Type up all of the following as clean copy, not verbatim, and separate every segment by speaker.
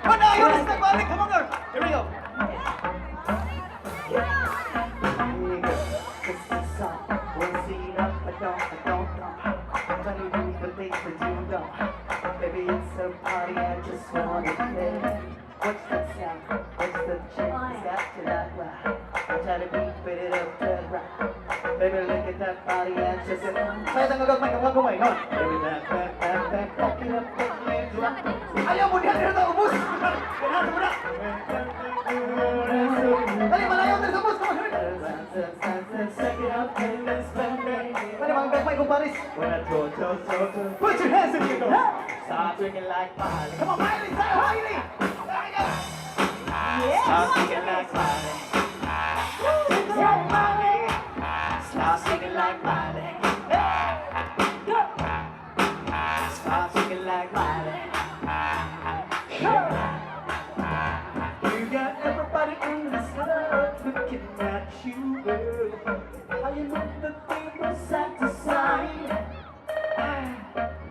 Speaker 1: Panayones nagbalik. Come on, girl. Here we go.
Speaker 2: Baby, it's a party, I just wanna play. What's that sound? What's the check? It's got to that right. I'm trying to beat it up to right. Baby, look at that body, I just
Speaker 1: Saya tanggal gagmay, kamukha ko may. No.
Speaker 2: baby, back it up, drop it.
Speaker 1: Ayaw mo diyan dito ubos. Kailangan mo na. Dali malayo din sa ubos. Come on, here we go.
Speaker 2: Suck it up, and let's spend it.
Speaker 1: Dali mga gagmay kong Paris.
Speaker 2: When I throw,
Speaker 1: Put your hands in the air.
Speaker 2: start drinking like Miley.
Speaker 1: Come on, Miley, say Miley. There we go.
Speaker 2: Start drinking like Miley. Like Miley. Start singing like Miley. Start singing like Miley. You got everybody in this club looking at you, girl. How you move the thing from side to side.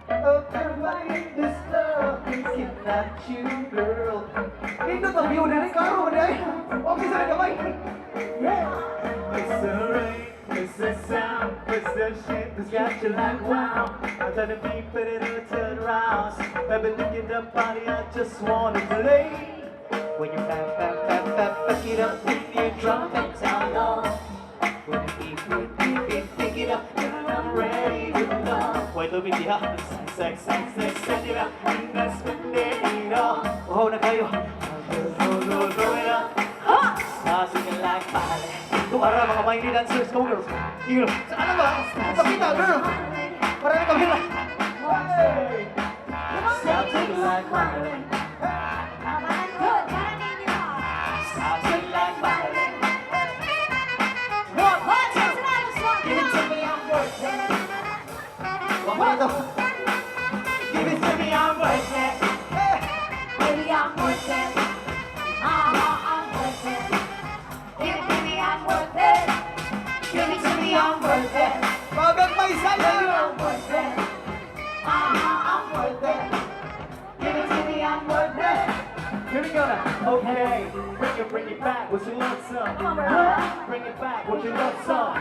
Speaker 2: Oh, everybody in this club looking at you, girl.
Speaker 1: Dito to view na rin karo mo dai. Okay sa gamay.
Speaker 2: It's the rain, it's the sound, it's the shit that's got you like wow. I'm trying to be pretty to turn around. Baby, look at the body, I just wanna play. When you back it up with your drum and down low. When you beat, pick it up, and I'm ready to go. Wait, look at the sex, set it up, and that's when they all. Oh, na kayo. Throw it up. Start singing like Miley.
Speaker 1: Para mga Miley dancers ko, girl. Girl. Ano ba? Pakita, girl. Para na kami na.
Speaker 2: Start singing like Miley. Start singing like Miley. Give it to me, I'm worth it.
Speaker 1: One more ito.
Speaker 2: Give it to me, I'm worth it. Baby, I'm worth it. I'm worth it. Give it to me, I'm worth it. Give it to me, I'm worth it.
Speaker 1: Mga gagmay
Speaker 2: Baby,
Speaker 1: saya.
Speaker 2: I'm worth it. I'm worth it. Give it to me, I'm worth it. Here we go now. Okay, bring it back. What you love some? Bring it back. What you love some?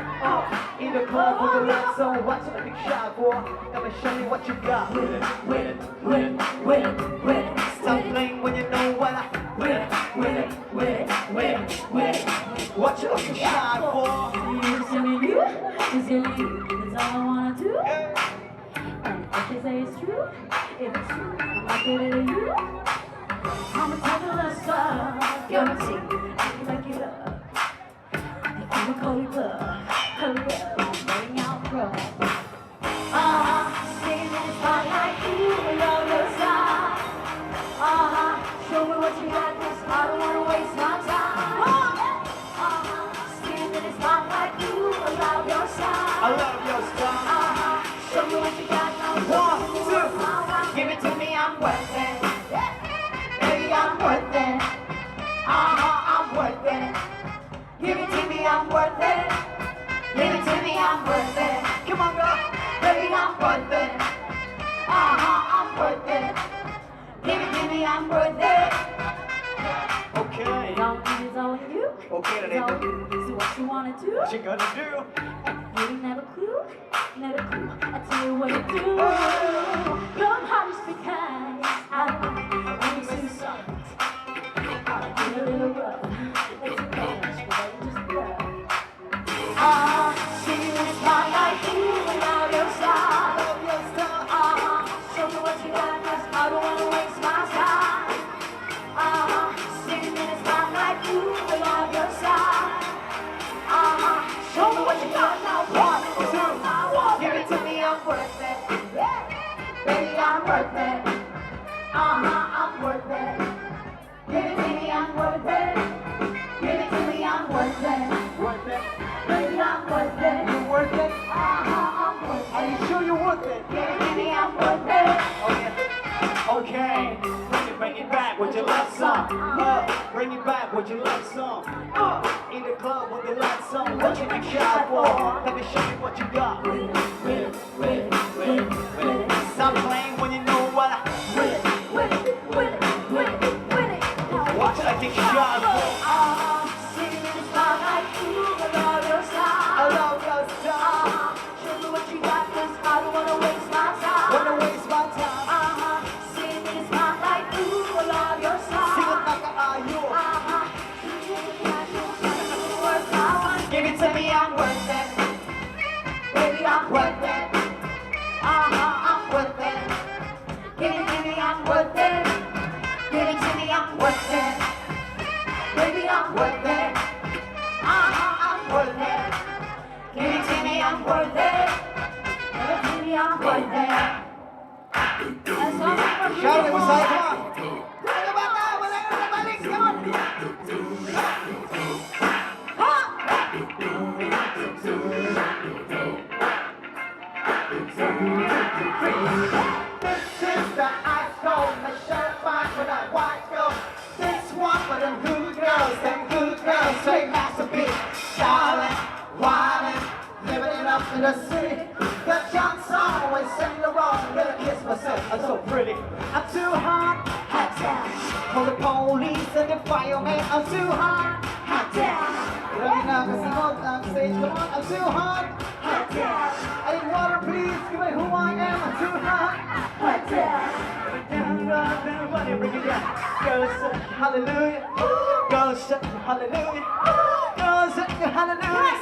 Speaker 2: In the club with the love song. Watch a big shot, boy. Come and show me what you got. With it, with it, with it, with it, with it. Stop playing when you know what I. With it, with it, with it, with it, with it. Watch a big shot, boy.
Speaker 3: It's only you, that's all I wanna do. And if they say it's true, if it's true, I'll give it to you. I'ma take a left side, guarantee, back it up. I'ma call you up, hurry up, I'm running out from. Singing in the spotlight, you love your side. Show me what you got, 'cause I don't wanna waste my time. Singing in the spotlight, you love your side.
Speaker 2: I love your style.
Speaker 3: Show me what you got, now.
Speaker 2: 1, 2, give it to me, I'm worth it. Baby, I'm worth it. I'm worth it. Give it to me, I'm worth it. Give it to me, I'm worth it. Come on, girl. Baby, I'm worth it. I'm worth it. Give it to me, I'm worth it. Okay.
Speaker 3: Don't need is all you.
Speaker 2: Okay,
Speaker 3: It's all you. So what you wanna do?
Speaker 2: What you gonna do?
Speaker 3: You didn't have a clue, not a clue. I tell you what to do. Come hard just because I want you too soft. I'll get a little rough. It's a crush, but I just love. Singing in the spotlight, you and all your style. Show me what you got, 'cause I don't wanna waste my time. Singing in the spotlight, you and all your style. Show me what you got now. 1, 2, give it to me, I'm worth it. Baby, I'm worth it. I'm worth it. Give it to me, I'm worth it. Give it to me, I'm worth it.
Speaker 1: Worth it.
Speaker 3: Baby, I'm worth it.
Speaker 1: You worth it?
Speaker 3: I'm worth
Speaker 1: Are
Speaker 3: it.
Speaker 1: you sure you worth it?
Speaker 3: Give it to me, I'm worth it.
Speaker 2: Okay, bring it back with your love song. Bring it back with your love song. In the club with the love song. What you make shot for? Let me show you what you got. With it. Stop playing when you know what I.
Speaker 3: With it. worth it. Give it to me, I'm worth it. Baby, I'm worth it. I'm worth it. Give it to me, I'm worth it. Give it to me, I'm worth it. That's all for you.
Speaker 1: Shout it, Masai, come on. Wala ba na? Wala na nabalik, come on.
Speaker 2: This is the ice cold, my shirt fine with a white coat. This one for them good girls, say masterpiece, darling, wildin', living it up in the city. The Johnson always sing the wrong, gonna kiss myself, I'm so pretty. I'm too hot,
Speaker 3: Hot damn,
Speaker 2: for the police and the fireman, I'm too hot.
Speaker 3: hot damn,
Speaker 2: Ready na kasi mo ang stage, come on, I'm too hot.
Speaker 3: hot damn,
Speaker 2: I need water please, give me who I am, I'm too hot.
Speaker 3: hot damn.
Speaker 2: Bring it down. Go set hallelujah. Go set hallelujah. Go set hallelujah.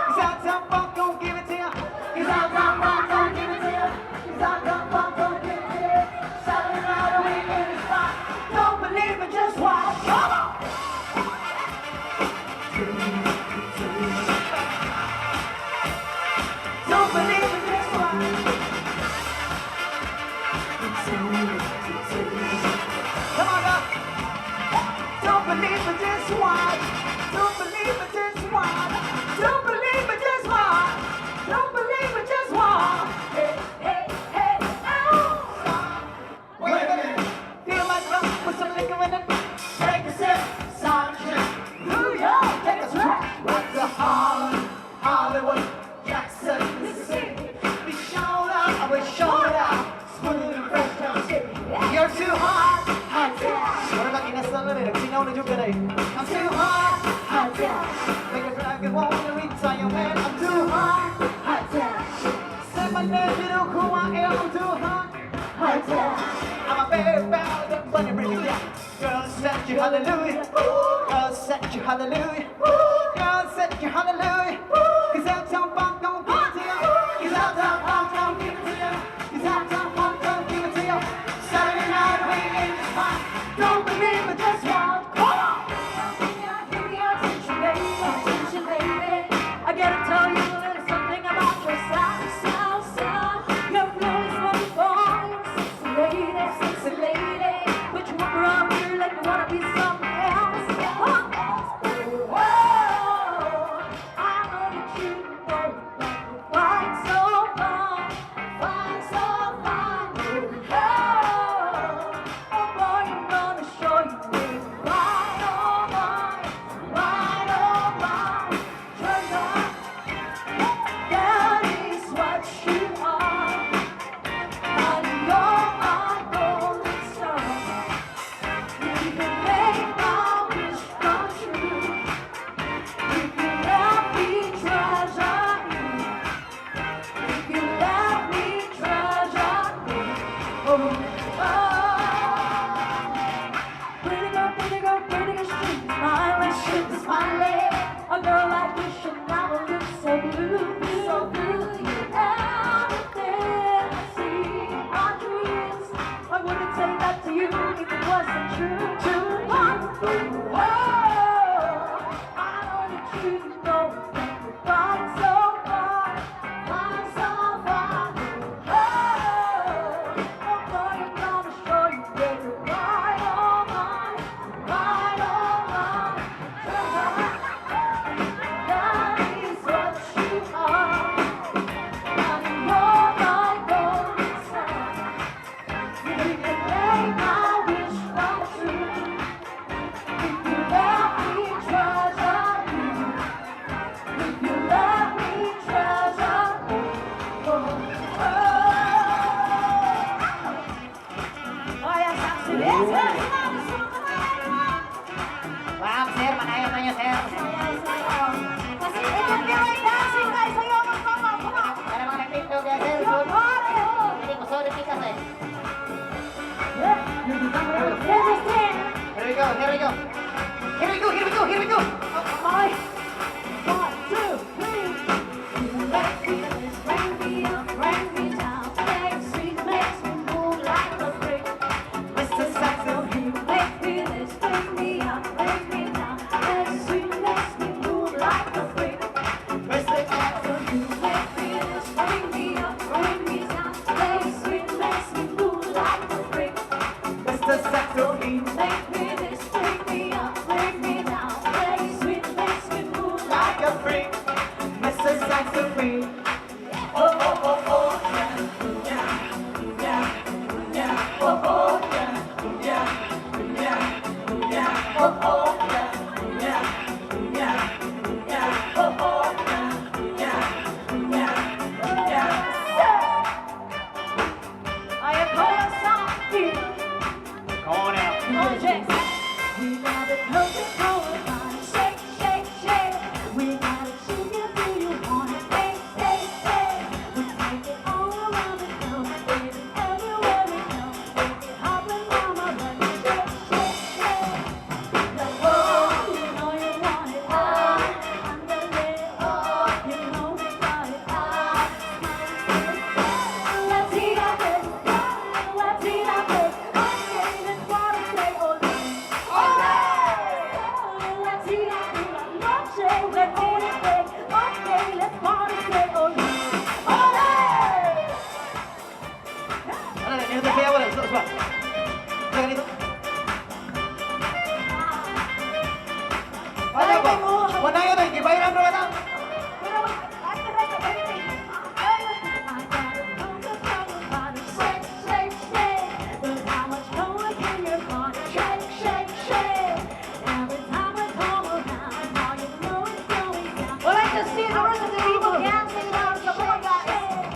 Speaker 2: He's out down funk, don't give it to you. He's out down funk, don't give it to you. He's out down funk, don't give it to you. Shouting out away in the spot. Don't believe it, just watch. Come on. Don't believe it, just watch. Come on up. Don't believe it, just watch. Don't believe it, just watch. Don't believe it, just watch. Don't believe it, just watch. Hey, hey, hey, oh. Wait a minute. Feel my drum, put some liquor in it. Take a sip, Sergeant. New York, take a trip. Right to Harlem, Hollywood, Jackson, Mississippi. We showed up, we showed out. Smooth and fresh down the city. You're too hot, hot damn. What about inasal na rin? Nagsinaw na juga na eh. I'm too hot, hot damn. Make a dragon wanna retire, man. I'm too hot, hot damn. Say my name, you know who I am. I'm too hot, hot damn. I'm a very bad, the bunny bring it down. Girl, set you hallelujah. Girl, set you hallelujah. Girl, set you hallelujah. Cause out down funk, don't give it to you. Cause out down funk, don't give it to you. Cause out down funk, don't give it to you. Saturday night, we in the spot. Don't believe it, just walk. Come on.
Speaker 3: Give me your attention, baby. I gotta tell you a little something about yourself. Your flow is wonderful. Sexy lady. But you walk around here like you wanna be something else. Whoa, I know that you know that you're fine, so fine. Oh boy, I'm gonna show you it's right, oh my. Turn up, that is what you are. And you're my golden star. You can make my wish come true. If you let me treasure you. If you let me treasure you. Pretty girl, she's smiling. A girl like you should never look so blue. You everything I see in my dreams. I wouldn't say that to you if it wasn't true. Whoa, I know that you know that you're fine, so fine. Oh boy, I'm gonna show you that you're right, oh my. That is what you are. And you're my golden sun. You can make my wish come true. If you let me treasure you. If you let me treasure you. Oh yes, absolutely.
Speaker 1: Wow, sir, manayan na niyo, sir.
Speaker 3: Kasi if you're feeling dancing, guys, ayaw magpapa. Come on.
Speaker 1: Para mga nag-tiktok yan, sir.
Speaker 3: Your body, oh.
Speaker 1: Hindi ko sorry, tikas eh.
Speaker 3: Everything.
Speaker 1: Here we go, here we go. Here we go, here we go, here we go.
Speaker 3: Five, 1, 2, 3. Bring me up, bring me down. Make sweet, makes me move like a freak.
Speaker 2: Mr. Saxophone.
Speaker 3: Make me this, break me up, break me down. Play sweet, makes me move like
Speaker 2: Like a freak, Mr. Saxophone. Oh, oh, oh, oh, yeah, yeah, yeah, yeah. Oh, oh, yeah, yeah, yeah, yeah. Oh, oh, yeah, yeah, yeah, yeah. Oh, oh, yeah, yeah, yeah, yeah.
Speaker 3: I am calling something.
Speaker 2: Come on out.
Speaker 3: Projects. We gotta close it, hold on. Shake, shake, shake. We gotta shake it, do you want it? Shake, shake, shake. We take it all around the town. Baby, everywhere we go. Baby, hopping on my run. Shake, shake, shake. Like, oh, you know you want it. Oh, underlay. Oh, you know we got it. Oh, let's eat our bread. Let's eat our bread. Okay, let's wanna say ole. Let's eat our bread. Let's eat it big. Okay, let's wanna say ole.
Speaker 1: Ano, ganito kaya wala. Suba. Ganito. Ano ba? Wala yun ay, gibayran mo na.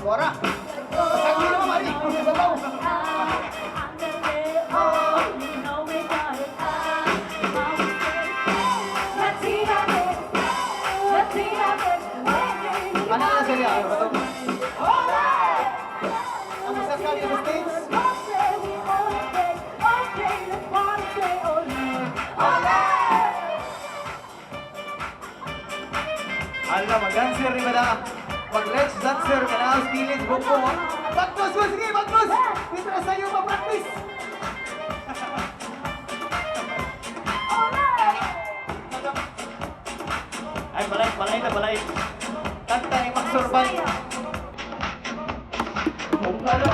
Speaker 1: Bora. Sakit naman, Mari. Sabaw. Ano na sila? Ang isa ka sa States. Alam, mag-dancer rin ba na? Mag-let's dancer ka na. Spilit, buko. Bagpos mo, sige, bagpos! Dito na sa'yo, mag-practice! Ay, balay na, balay. Kanta yung mag-survive. Kung ano?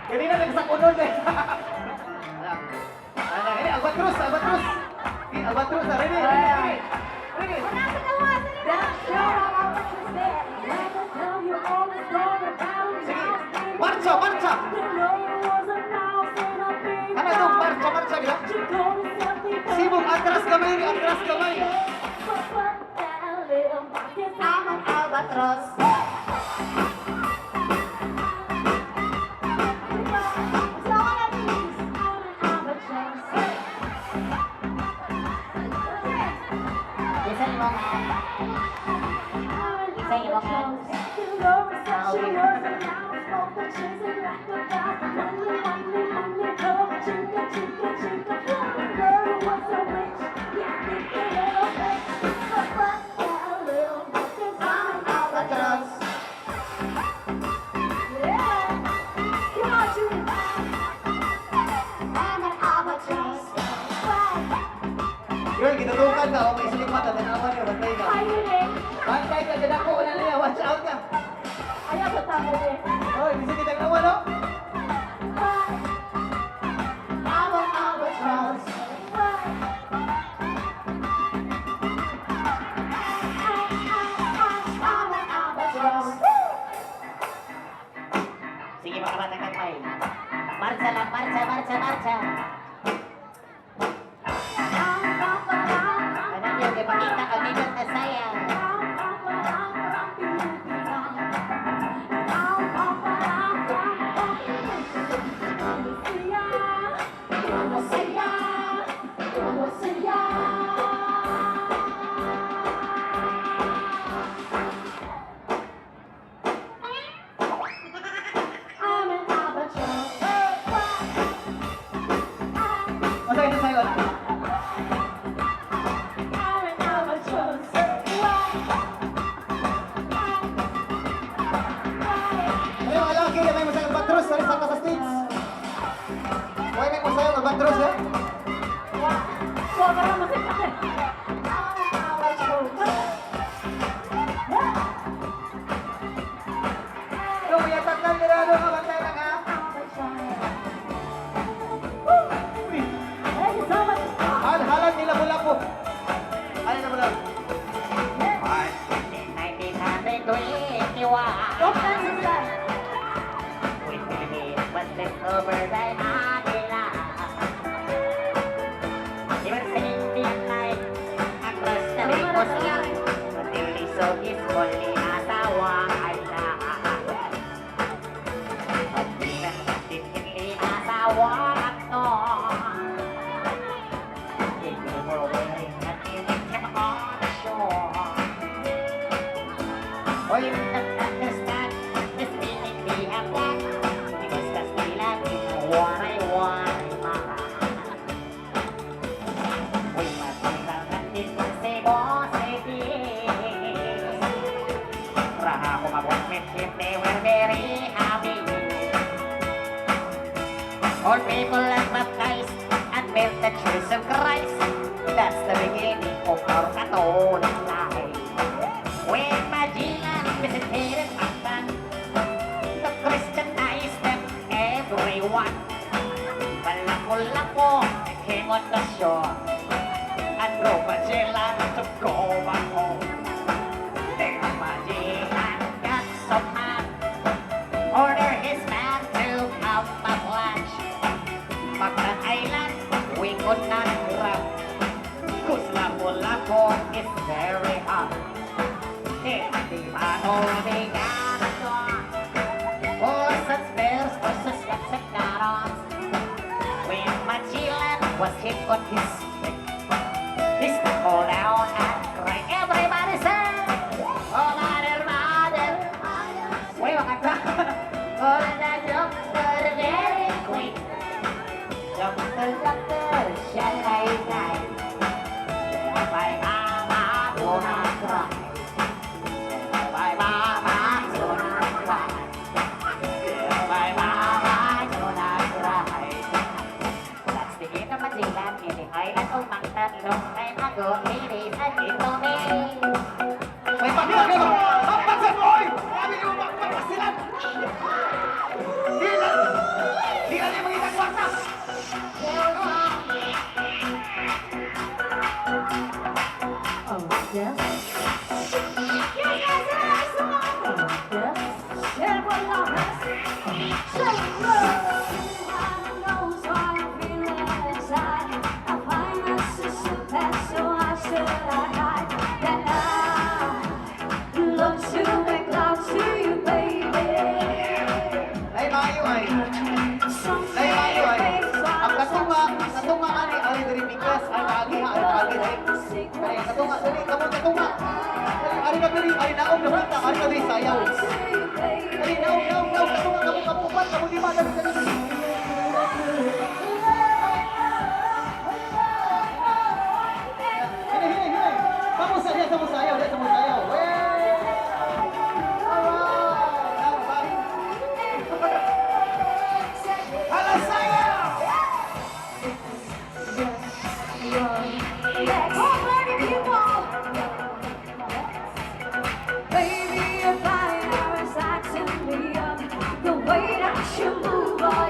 Speaker 1: Kanina nagsakunod eh. Ini albatros, albatros. Ini albatros, ready, ready, ready. Marcha, marcha. Ano ito? Marcha, marcha gila. Sibuk, atras kamay, atras kamay.
Speaker 3: Aman albatros.
Speaker 1: Girl, ginutukan ka, may suling mata, tanawan niya, bantay ka. Bantay ka, gadako na niya, watch out ka.
Speaker 3: Ayaw ba tamo eh?
Speaker 1: Hoy, bisa kita naman, no?
Speaker 3: Aman albatros.
Speaker 4: Sige mga kabatang kagmay. Marcha lang, marcha, marcha.
Speaker 3: marcha-marcha. Anak yung ipakita kami ng nasaya.
Speaker 1: Masaya na sa'yo, anak. Ay, mga laki, may masayang batros, sorry sa stage. Huwag may masayang batros, ya. Yung may tatlan nila doon, mabantay lang, ha? Uy, halan nila mula po. Halan na mula.
Speaker 3: 1921. With Philippines was left over by Manila. They were singing the night across the Ricos Young. Until they saw his only asawang island. But even hindi asawang akno. They were wearing a uniform on the shore. Or you don't understand this feeling we have got, because Castilla is one I want. We must be natin sa Cebu City. Raha kumabot with him, they were very happy. All people are baptized and built the Church of Christ. That's the beginning of our Catholic life. When Magellan visited Mactan, the Christianized them, everyone. Malako-lako came on the shore, and drove Magellan to go back home. Then Magellan got so mad, ordered his man to have a lunch. Mactan Island, we could not grab, 'cause Lapu-Lapu is very hot. Hindi paano began ito. Horses, bears, horses, cats, and carrots. When Magellan was hit on his stick, he stumbled down and cried. Everybody say, oh, mother, mother. Wait, mga ka. Oh, the doctor, very quick. Doctor, doctor, shall I die? My mama do not cry. My mama do not cry. My mama do not cry. That's the end of Magellan in the island of Mactan. Long time ago, ladies and gentlemen.
Speaker 1: May pakpak kayo! Pakpak sa boy! Sabi niyo, pakpak na sila! Di na niya magiging pakpak!
Speaker 3: Oh, yes. You guys are awesome. Oh, yes. Yeah, well, love. So good. I know how I'm feeling inside. I find us so bad, so I should have died. Then I love to make love to you, baby.
Speaker 1: Ay, maayo ay. Ay, maayo ay. Ang katunga ani diri bigas ay agi ha agi ay. Kaya katunga dali kamo katunga. Ari na diri ay naog na punta ari na diri sayaw. Ari naog katunga kamo upat kamo lima dali. Hini. Kamu sayaw.
Speaker 3: Baby, your body is acting me up. The way that you move on.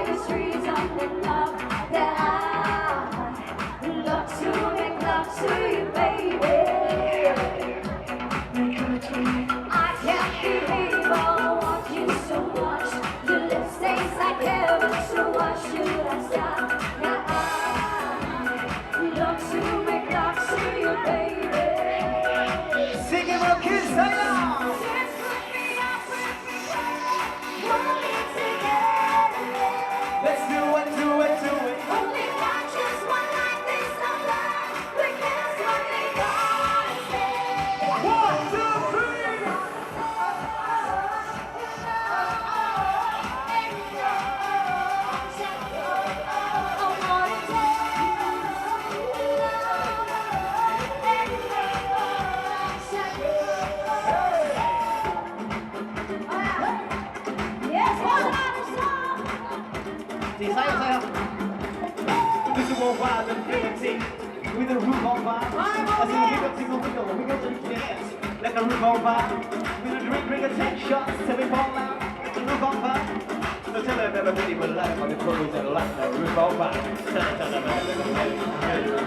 Speaker 2: 5 and 15 with the roof on fire. I see you wiggle, wiggle, wiggle, wiggle to the dance like a roof on fire. With a drink, a 10 shots till we fall out. The roof on fire. So tell them everybody will laugh on the clothes and laugh like a roof on fire. Tell them I'm on fire.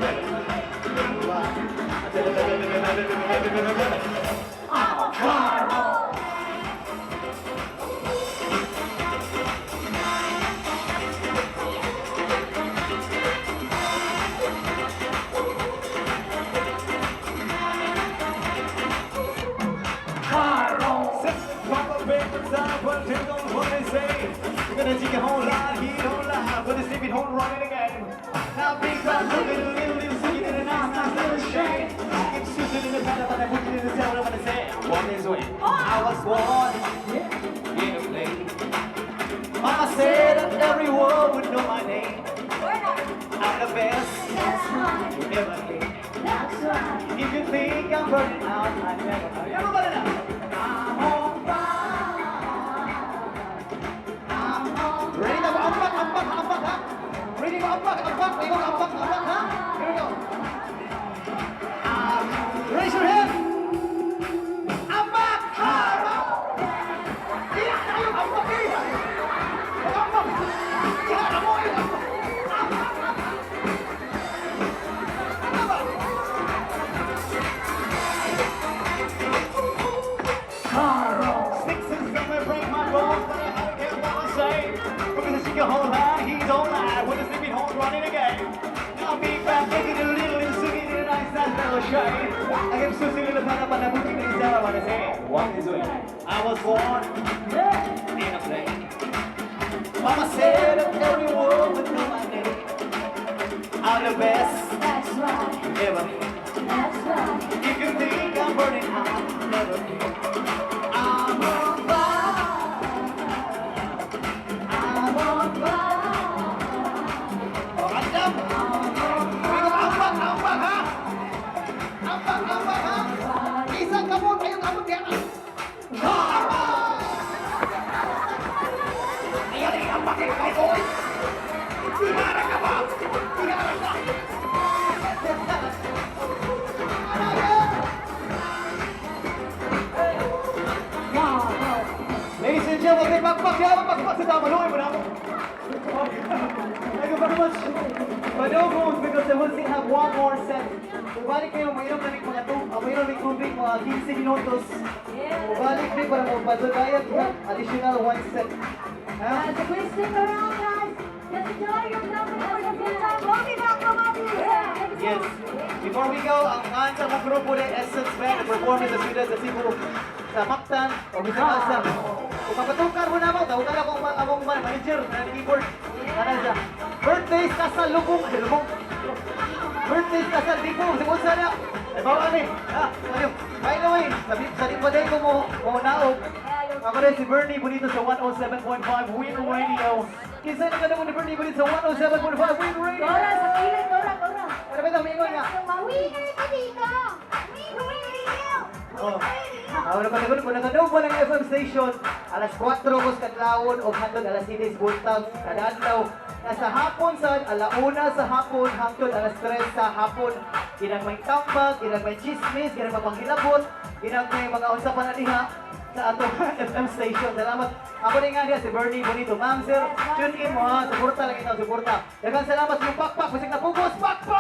Speaker 2: Gonna take a whole lot, he don't lie, but it's sleeping home running again. Now big time, look at a little singing in a nice little shade. It's shooting in the pad, but I put it in the cell, I'm gonna say, one is way. I was born in a plane. Mama said that everyone would know my name. I'm the best you ever came. If you think I'm burning out, I never know. Everybody now. I'm on fire. Ready to ambak, ha? Ready to ambak, May mga ambak, ha? Here we go. Raise your hand. Ambak, ha? Iya, ayo ambak ini. Ambak. Iya, kamu ini ambak. Sixes gonna break my bones, but I don't care what I say. Because she can hold on, he don't lie. When the sleeping home running again. Now be back, making a little and singing in a nice little shade. I am so silly to find up on the booking things that I wanna say. What is it? I was born in a plane. Mama said that everyone would know my name. I'm the best
Speaker 3: That's right.
Speaker 2: ever.
Speaker 3: That's right.
Speaker 2: If you think I'm burning out, never be. I'm on fire. I'm on fire. Oh, andam. Ambak, ha? Ambak, ha? Isang kamot, ayong kamot yan. Ayan, ambak yung kamot. Timarang ka ba? Timarang ka. Ladies and gentlemen, magpakyaman sa tama. Loy mo na ako. Thank you very much. Kadaugan, because they will still have one more set. So balik kayo, mayroon na rin mga mayroon rin tubig, mga 15 minutos. So balik rin para magpasagayan, additional one set. Ha?
Speaker 3: So please stick around, guys. Just enjoy yourself and have a good time. We'll be back from up here.
Speaker 2: Yes. Before we go, ang answer mo grupo ng Essence Band, performance sa Ciudad sa Cebu, sa Mactan, o bisa sa kung magpatukar mo na mo, tawagan akong among manager na keyboard. Ano siya? Birthdays kasal lubong. Birthdays kasal lubong. Siguro sana. Ay, bawa kami. By the way, sa lipaday ko mo naog. Ako rin si Bernie Bonito sa 107.5 Win Radio. Kinsa na ka naman ni Bernie Bonito sa 107.5 Win Radio.
Speaker 3: Dora, sa pilit, Dora.
Speaker 2: Ano ba ito? Mingon nga.
Speaker 3: Winner ka dito. Winner radio.
Speaker 2: Oh. Ako na pala kung nakanood mo ng FM station, alas 4 kos kadlawon o hangtod alas 6 buntag kada adlaw. Nasa hapon sa alauna sa hapon hangtod alas 3 sa hapon. Ginang may tambag, ginang may chismis, ginang mapanghilabot, ginang may mga usapan na diha sa atong FM station. Salamat. Ako rin nga diya si Bernie Bonito. Ma'am, sir, tune in mo ha. Suporta lang ito, suporta. Daghang salamat sa pakpak. Masig na pugos, pakpak!